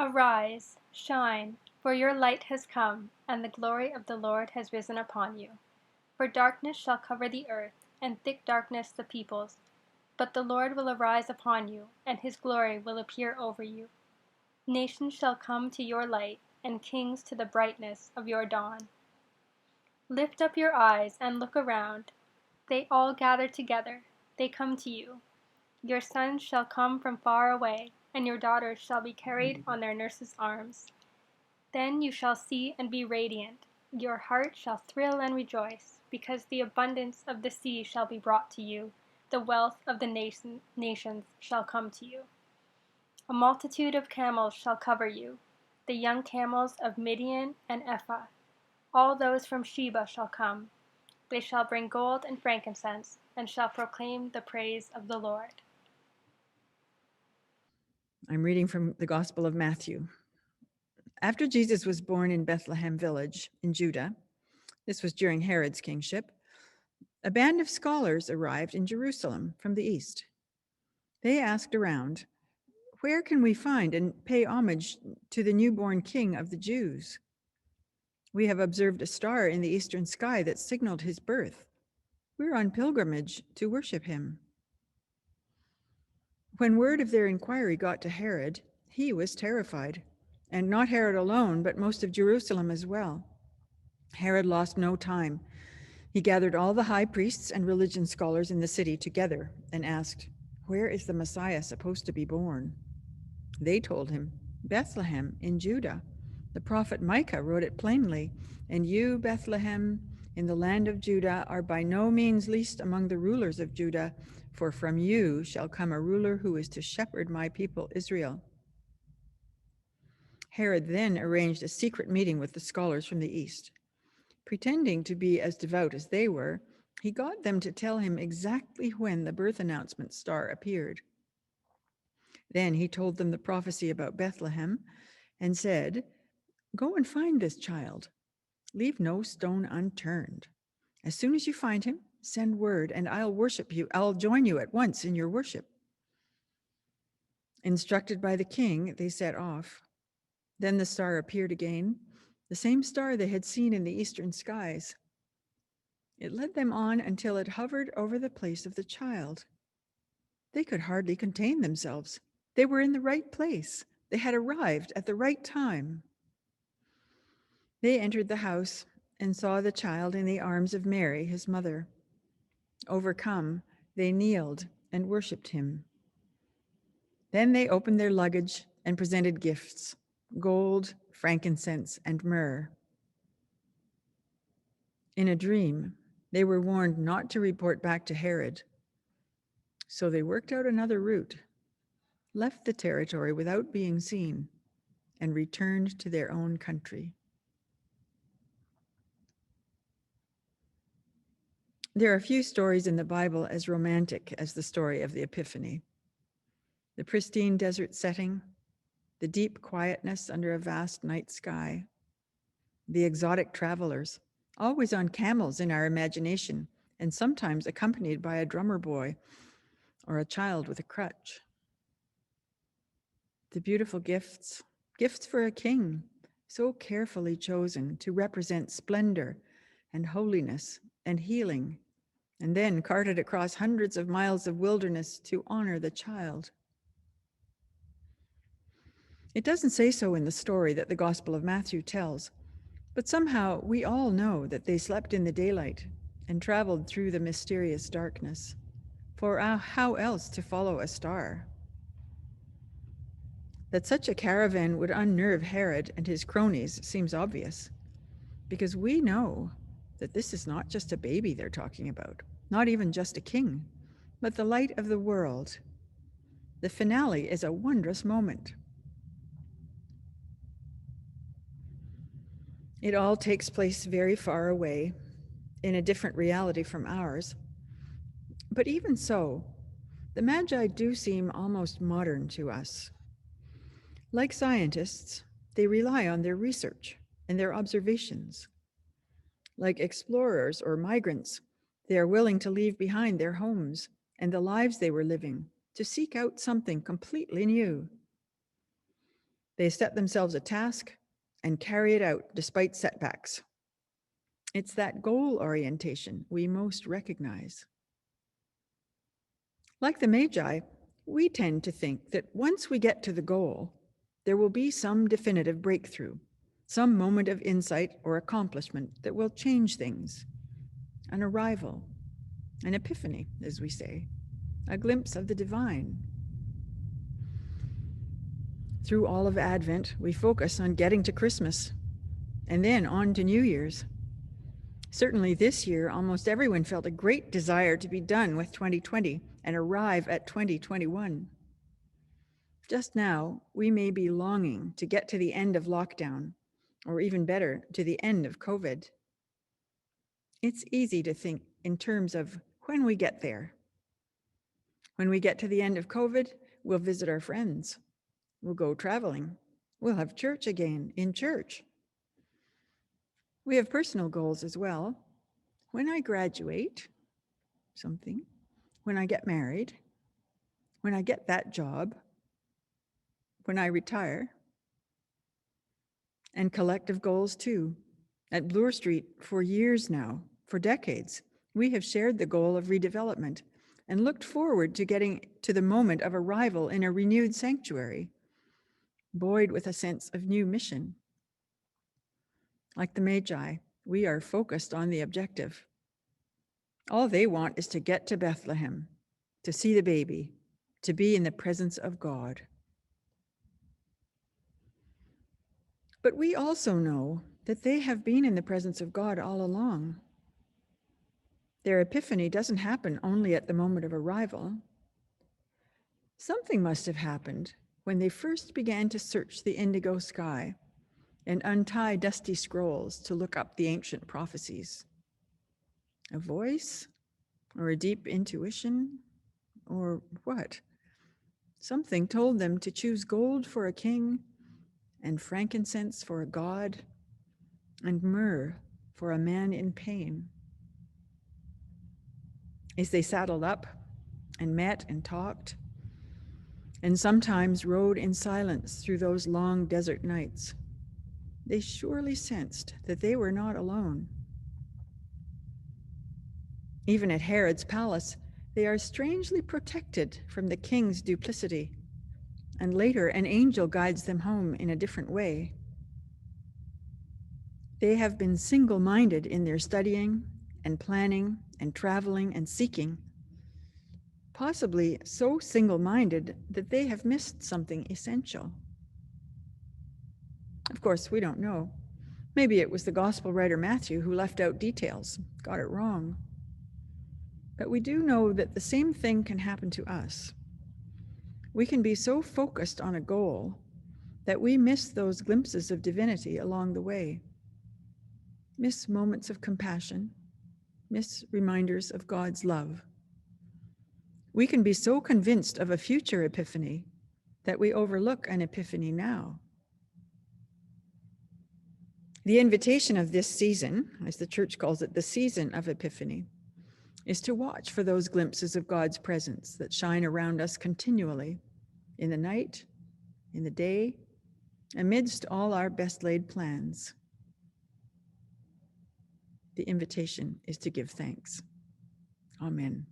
Arise, shine, for your light has come, and the glory of the Lord has risen upon you. For darkness shall cover the earth, and thick darkness the peoples. But the Lord will arise upon you, and his glory will appear over you. Nations shall come to your light, and kings to the brightness of your dawn. Lift up your eyes and look around. They all gather together. They come to you. Your sons shall come from far away, and your daughters shall be carried on their nurses' arms. Then you shall see and be radiant. Your heart shall thrill and rejoice, because the abundance of the sea shall be brought to you. The wealth of the nations shall come to you. A multitude of camels shall cover you, the young camels of Midian and Ephah. All those from Sheba shall come. They shall bring gold and frankincense, and shall proclaim the praise of the Lord. I'm reading from the Gospel of Matthew. After Jesus was born in Bethlehem village in Judah, this was during Herod's kingship, a band of scholars arrived in Jerusalem from the east. They asked around, "Where can we find and pay homage to the newborn king of the Jews? We have observed a star in the eastern sky that signaled his birth. We're on pilgrimage to worship him." When word of their inquiry got to Herod, he was terrified. And not Herod alone, but most of Jerusalem as well. Herod lost no time. He gathered all the high priests and religion scholars in the city together and asked, "Where is the Messiah supposed to be born?" They told him, "Bethlehem in Judah. The prophet Micah wrote it plainly, and you, Bethlehem, in the land of Judah, are by no means least among the rulers of Judah, for from you shall come a ruler who is to shepherd my people Israel." Herod then arranged a secret meeting with the scholars from the east. Pretending to be as devout as they were, he got them to tell him exactly when the birth announcement star appeared. Then he told them the prophecy about Bethlehem and said, "Go and find this child. Leave no stone unturned. As soon as you find him, send word, and I'll worship you. I'll join you at once in your worship." Instructed by the king, they set off. Then the star appeared again, the same star they had seen in the eastern skies. It led them on until it hovered over the place of the child. They could hardly contain themselves. They were in the right place. They had arrived at the right time. They entered the house and saw the child in the arms of Mary, his mother. Overcome, they kneeled and worshipped him. Then they opened their luggage and presented gifts: gold, frankincense, and myrrh. In a dream, they were warned not to report back to Herod. So they worked out another route, left the territory without being seen, and returned to their own country. There are few stories in the Bible as romantic as the story of the Epiphany. The pristine desert setting, the deep quietness under a vast night sky, the exotic travelers, always on camels in our imagination, and sometimes accompanied by a drummer boy or a child with a crutch. The beautiful gifts, gifts for a king, so carefully chosen to represent splendor and holiness and healing, and then carted across hundreds of miles of wilderness to honor the child. It doesn't say so in the story that the Gospel of Matthew tells, but somehow we all know that they slept in the daylight and traveled through the mysterious darkness. For how else to follow a star? That such a caravan would unnerve Herod and his cronies seems obvious, because we know that this is not just a baby they're talking about, not even just a king, but the light of the world. The finale is a wondrous moment. It all takes place very far away, in a different reality from ours. But even so, the Magi do seem almost modern to us. Like scientists, they rely on their research and their observations. Like explorers or migrants, they are willing to leave behind their homes and the lives they were living to seek out something completely new. They set themselves a task and carry it out despite setbacks. It's that goal orientation we most recognize. Like the Magi, we tend to think that once we get to the goal, there will be some definitive breakthrough, some moment of insight or accomplishment that will change things. An arrival, an epiphany, as we say, a glimpse of the divine. Through all of Advent, we focus on getting to Christmas and then on to New Year's. Certainly this year, almost everyone felt a great desire to be done with 2020 and arrive at 2021. Just now, we may be longing to get to the end of lockdown, or even better, to the end of COVID. It's easy to think in terms of when we get there. When we get to the end of COVID, we'll visit our friends. We'll go traveling. We'll have church again in church. We have personal goals as well. When I graduate, something, when I get married, when I get that job, when I retire, and collective goals too. At Bloor Street, for years now, for decades, we have shared the goal of redevelopment and looked forward to getting to the moment of arrival in a renewed sanctuary, buoyed with a sense of new mission. Like the Magi, we are focused on the objective. All they want is to get to Bethlehem, to see the baby, to be in the presence of God. But we also know that they have been in the presence of God all along. Their epiphany doesn't happen only at the moment of arrival. Something must have happened when they first began to search the indigo sky and untie dusty scrolls to look up the ancient prophecies. A voice, or a deep intuition, or what? Something told them to choose gold for a king, and frankincense for a god, and myrrh for a man in pain. As they saddled up and met and talked, and sometimes rode in silence through those long desert nights, they surely sensed that they were not alone. Even at Herod's palace, they are strangely protected from the king's duplicity, and later an angel guides them home in a different way. They have been single-minded in their studying and planning and traveling and seeking, possibly so single-minded that they have missed something essential. Of course, we don't know. Maybe it was the gospel writer Matthew who left out details, got it wrong. But we do know that the same thing can happen to us. We can be so focused on a goal that we miss those glimpses of divinity along the way, miss moments of compassion, miss reminders of God's love. We can be so convinced of a future epiphany that we overlook an epiphany now. The invitation of this season, as the church calls it, the season of Epiphany, is to watch for those glimpses of God's presence that shine around us continually, in the night, in the day, amidst all our best laid plans. The invitation is to give thanks. Amen.